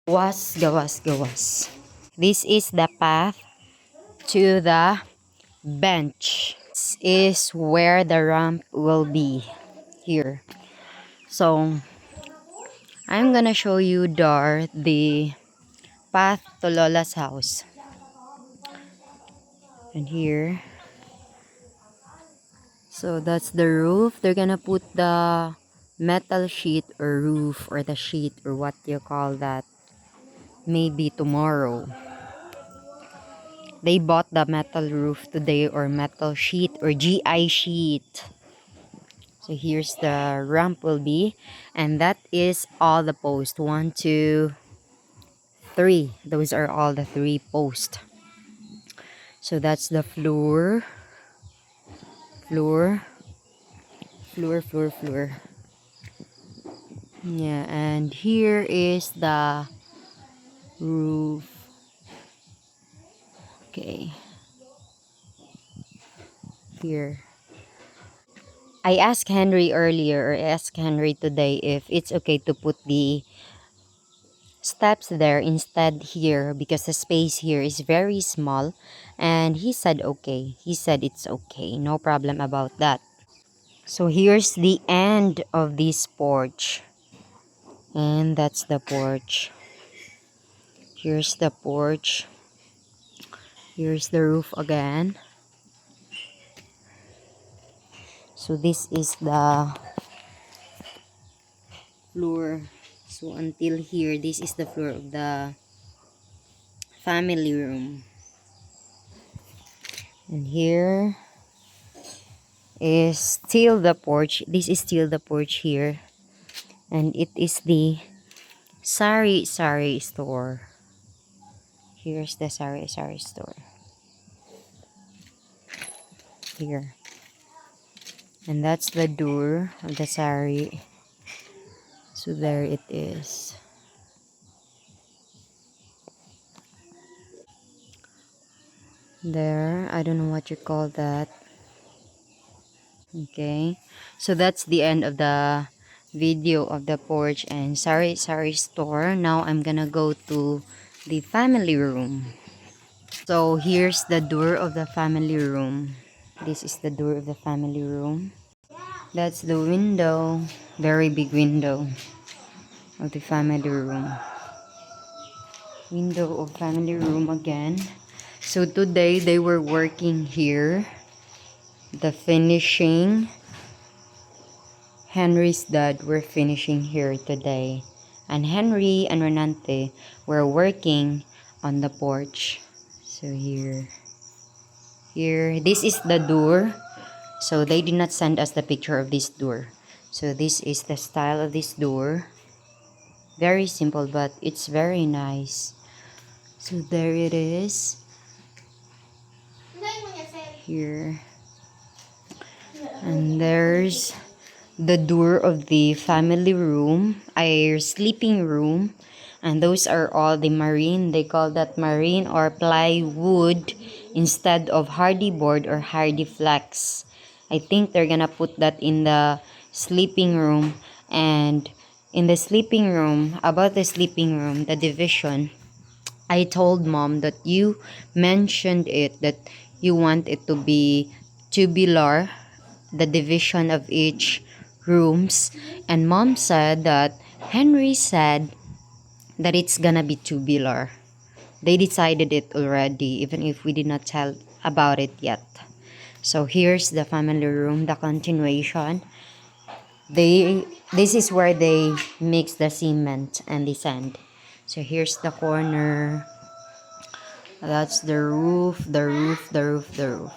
Gawas, gawas, gawas. This is the path to the bench. This is where the ramp will be here. So I'm gonna show you the path to Lola's house. And here, so that's the roof. They're gonna put the metal sheet or roof or the sheet or what you call that maybe tomorrow. They bought the metal roof today or metal sheet or GI sheet. So here's the ramp will be, and that is all the posts. 1, 2, 3. Those are all the 3 posts. So that's the floor, floor, floor, floor, floor. Yeah, and here is the roof. Okay. Here. I asked Henry earlier, or asked Henry today if it's okay to put the steps there instead here because the space here is very small, and he said okay. He said it's okay. No problem about that. So here's the end of this porch. And that's the porch. Here's the porch. Here's the roof again. So this is the floor. So until here, this is the floor of the family room. And here is still the porch. This is still the porch here. And it is the sari store. Here's the sari store. Here. And that's the door of the sari. So there it is. There, I don't know what you call that. Okay, so that's the end of the video of the porch and sari store. Now I'm gonna go to the family room. So here's the door of the family room. This is the door of the family room. That's the window, very big window of the family room. Window of family room again. So today they were working here, the finishing. Henry's dad were finishing here today, and Henry and Renante were working on the porch. So here, this is the door. So they did not send us the picture of this door. So this is the style of this door. Very simple, but it's very nice. So there it is. Here. And there's the door of the family room, our sleeping room. And those are all the marine. They call that marine or plywood instead of hardy board or hardy flex. I think they're gonna put that in the sleeping room. And in the sleeping room, about the sleeping room, the division, I told mom that you mentioned it, that you want it to be tubular, the division of each rooms. And mom said that Henry said that it's gonna be tubular. They decided it already, even if we did not tell about it yet. So here's the family room, the continuation. This is where they mix the cement and the sand. So here's the corner. That's the roof, the roof, the roof, the roof.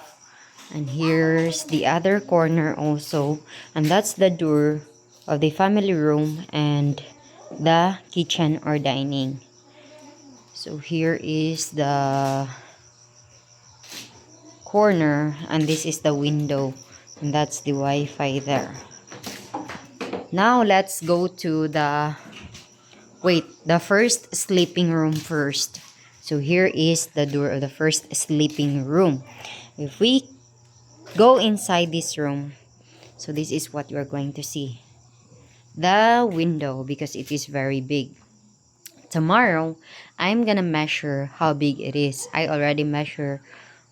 And here's the other corner also. And that's the door of the family room and the kitchen or dining. So here is the corner, and this is the window. And that's the Wi-Fi there. Now let's go to the first sleeping room first. So here is the door of the first sleeping room. If we go inside this room, so this is what you are going to see. The window, because it is very big. Tomorrow, I'm gonna measure how big it is. I already measure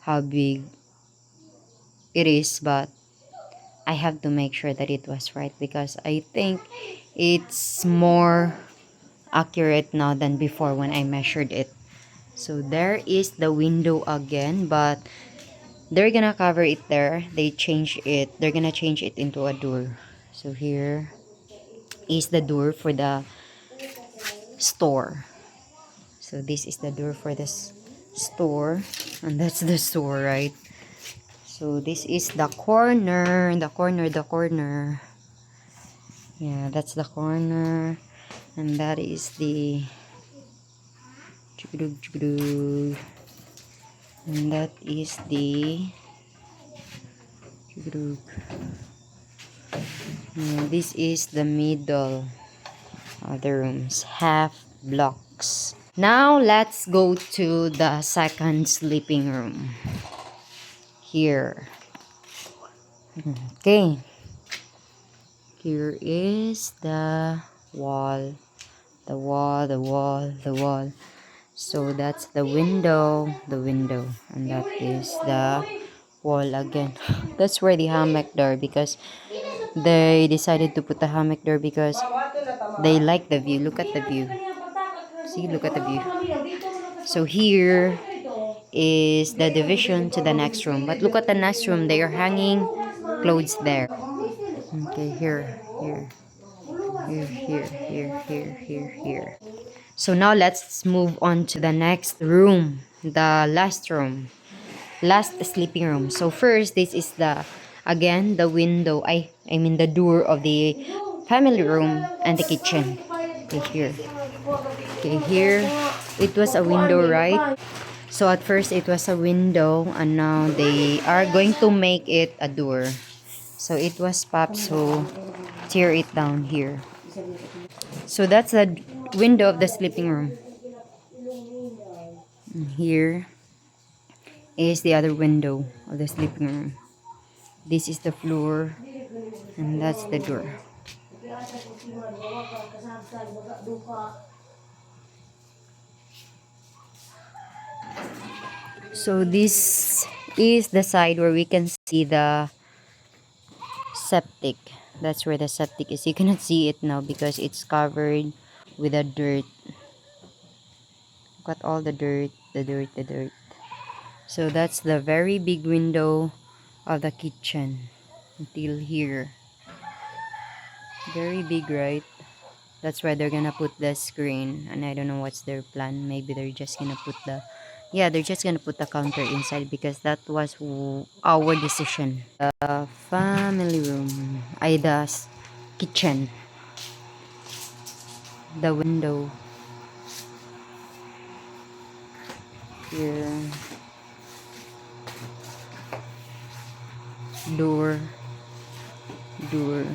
how big it is, but I have to make sure that it was right because I think it's more accurate now than before when I measured it. So there is the window again, but they're gonna cover it there. They change it. They're gonna change it into a door. So here is the door for the store. So this is the door for this store, and that's the store, right? So this is the corner, the corner. Yeah, that's the corner, and that is the chugudug, chugudug. And that is the chugudug. Yeah, this is the middle of the rooms, half blocks. Now let's go to the second sleeping room here. Okay, here is the wall, the wall. So that's the window, and that is the wall again. That's where the hammock door, because they decided to put the hammock there because they like the view. Look at the view. See, look at the view. So here is the division to the next room. But look at the next room. They are hanging clothes there. Okay, here. So now let's move on to the next room. The last room. Last sleeping room. So first, this is again the window. I mean the door of the family room and the kitchen. Okay, here. Okay, here. It was a window, right? So at first it was a window, and now they are going to make it a door. So it was popped, so tear it down here. So that's the window of the sleeping room. And here is the other window of the sleeping room. This is the floor, and that's the door. So this is the side where we can see the septic. That's where the septic is. You cannot see it now because it's covered with the dirt. Got all the dirt. So that's the very big window of the kitchen until here. Very big, right? That's why they're gonna put the screen, and I don't know what's their plan. Maybe they're just gonna put the counter inside because that was our decision. The family room, Ida's kitchen, the window here, door, door.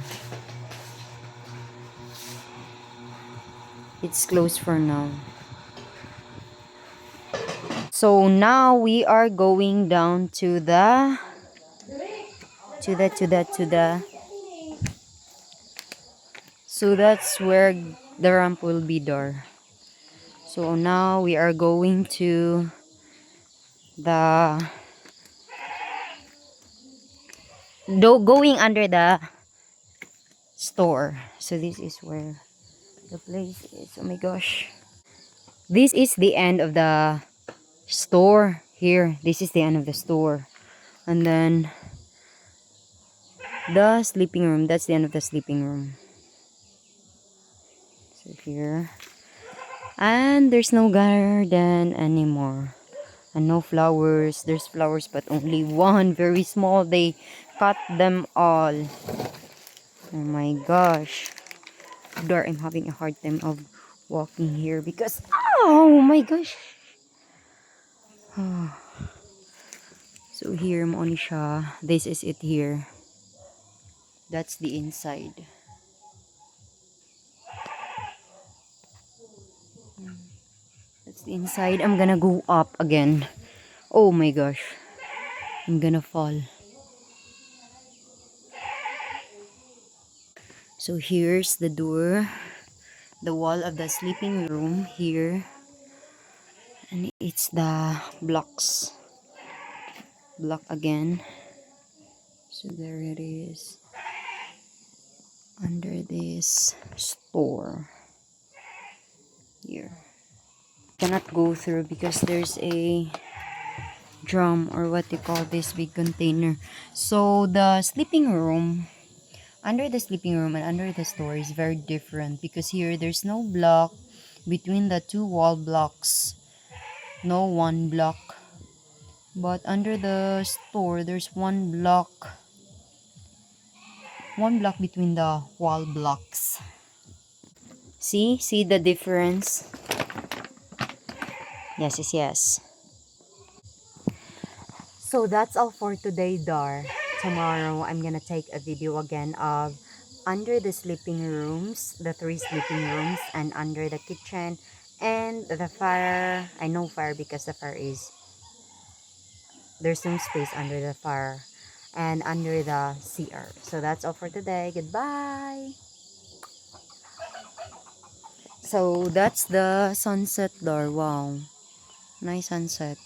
It's closed for now. So now we are going down to the so that's where the ramp will be there. So now we are going to the going under the store. So this is where the place is. Oh my gosh. This is the end of the store here. This is the end of the store. And then the sleeping room. That's the end of the sleeping room. So here. And there's no garden anymore. And no flowers. There's flowers but only one. Very small. They cut them all. Oh my gosh. There, I'm having a hard time of walking here because oh my gosh. So here mo ni siya. This is it here. That's the inside. That's the inside. I'm gonna go up again. Oh my gosh. I'm gonna fall. So here's the door. the wall of the sleeping room here, and it's the block again. So there it is under this store here. Cannot go through because there's a drum, or what they call this big container. So the sleeping room, under the sleeping room and under the store is very different, because here there's no block between the two wall blocks, no one block. But under the store there's one block between the wall blocks. See the difference? Yes. So that's all for today, Dar. Tomorrow I'm gonna take a video again of under the sleeping rooms, the 3 sleeping rooms, and under the kitchen, and the fire. I know fire because the fire is, there's no space under the fire, and under the CR. So that's all for today. Goodbye. So that's the sunset, Dar. Wow, nice sunset.